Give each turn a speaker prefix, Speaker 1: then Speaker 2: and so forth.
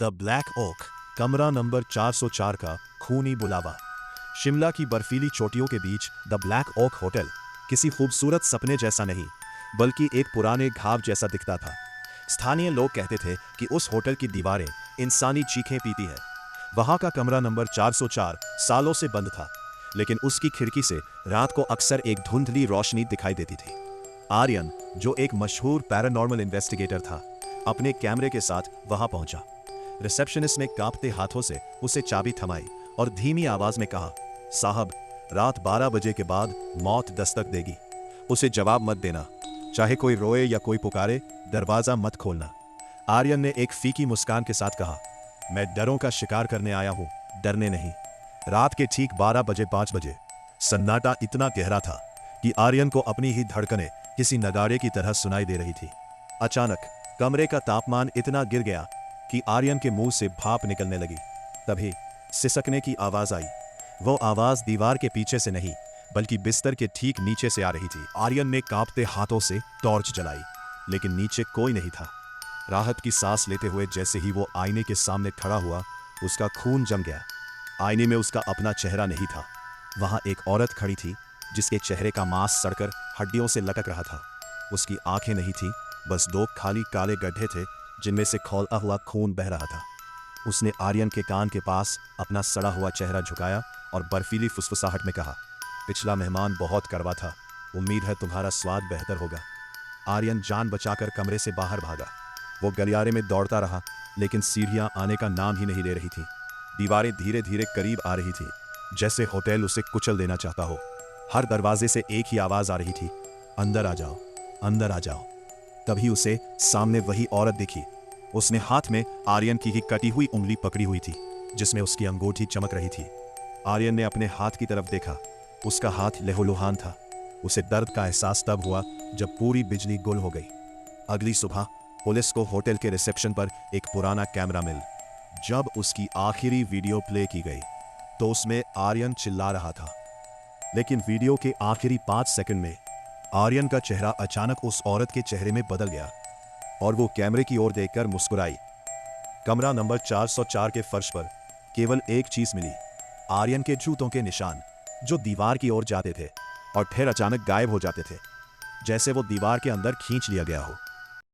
Speaker 1: The black okay, कमरा number 404 का खूनी बुलावा। शिमला की बर्फीली चोटियों के बीच द ब्लैक ओक होटल किसी खूबसूरत सपने जैसा नहीं, बल्कि एक पुराने घाव जैसा दिखता था। स्थानीय लोग कहते थे कि उस होटल की दीवारें इंसानी चीखें पीती हैं। वहां का कमरा नंबर 404 सालों से बंद था, लेकिन उसकी खिड़की से रात को अक्सर एक धुंधली रोशनी दिखाई देती थी। आर्यन, जो एक मशहूर पैरानॉर्मल इन्वेस्टिगेटर था, अपने कैमरे के साथ वहां पहुंचा। रिसेप्शनिस्ट ने कांपते हाथों से उसे चाबी थमाई और धीमी आवाज में कहा, साहब, रात 12 बजे के बाद मौत दस्तक देगी। उसे जवाब मत देना, चाहे कोई रोए या कोई पुकारे, दरवाजा मत खोलना। आर्यन ने एक फीकी मुस्कान के साथ कहा, मैं डरों का शिकार करने आया हूं, डरने नहीं। रात के ठीक 12 बजे 5 बजे सन्नाटा इतना गहरा था कि आर्यन को अपनी ही धड़कनें किसी नगाड़े की तरह सुनाई दे रही थी। अचानक कमरे का तापमान इतना गिर गया कि आर्यन के मुंह से भाप निकलने लगी। तभी सिसकने की आवाज आई। वो आवाज दीवार के पीछे से नहीं, बल्कि बिस्तर के ठीक नीचे से आ रही थी। आर्यन ने कांपते हाथों से टॉर्च जलाई, लेकिन नीचे कोई नहीं था। राहत की सांस लेते हुए जैसे ही वो आईने के सामने खड़ा हुआ, उसका खून जम गया। आईने में उसका अपना चेहरा नहीं था। वहां एक औरत खड़ी थी जिसके चेहरे का मांस सड़कर हड्डियों से लटक रहा था। उसकी आंखें नहीं थी, बस 2 खाली काले गड्ढे थे जिनमें से खौला हुआ खून बह रहा था। उसने आर्यन के कान के पास अपना सड़ा हुआ चेहरा झुकाया और बर्फीली फुसफुसाहट में कहा, पिछला मेहमान बहुत कड़वा था, उम्मीद है तुम्हारा स्वाद बेहतर होगा। आर्यन जान बचाकर कमरे से बाहर भागा। वो गलियारे में दौड़ता रहा, लेकिन सीढ़ियां आने का नाम ही नहीं ले रही थी। दीवारें धीरे धीरे करीब आ रही थी, जैसे होटल उसे कुचल देना चाहता हो। हर दरवाजे से एक ही आवाज आ रही थी, अंदर आ जाओ, अंदर आ जाओ। तभी उसे सामने वही औरत दिखी। उसने हाथ में आर्यन की ही कटी हुई उंगली पकड़ी हुई थी, जिसमें उसकी अंगूठी चमक रही थी। आर्यन ने अपने हाथ की तरफ देखा। उसका हाथ लहूलुहान था। उसे दर्द का एहसास तब हुआ जब पूरी बिजली गुल हो गई। अगली सुबह पुलिस को होटल के रिसेप्शन पर एक पुराना कैमरा मिल। जब उसकी आखिरी वीडियो प्ले की गई, तो उसमें आर्यन चिल्ला रहा था। लेकिन वीडियो के आखिरी 5 सेकंड में आर्यन का चेहरा अचानक उस औरत के चेहरे में बदल गया और वो कैमरे की ओर देखकर मुस्कुराई। कमरा नंबर 404 के फर्श पर केवल एक चीज मिली, आर्यन के जूतों के निशान, जो दीवार की ओर जाते थे और फिर अचानक गायब हो जाते थे, जैसे वो दीवार के अंदर खींच लिया गया हो।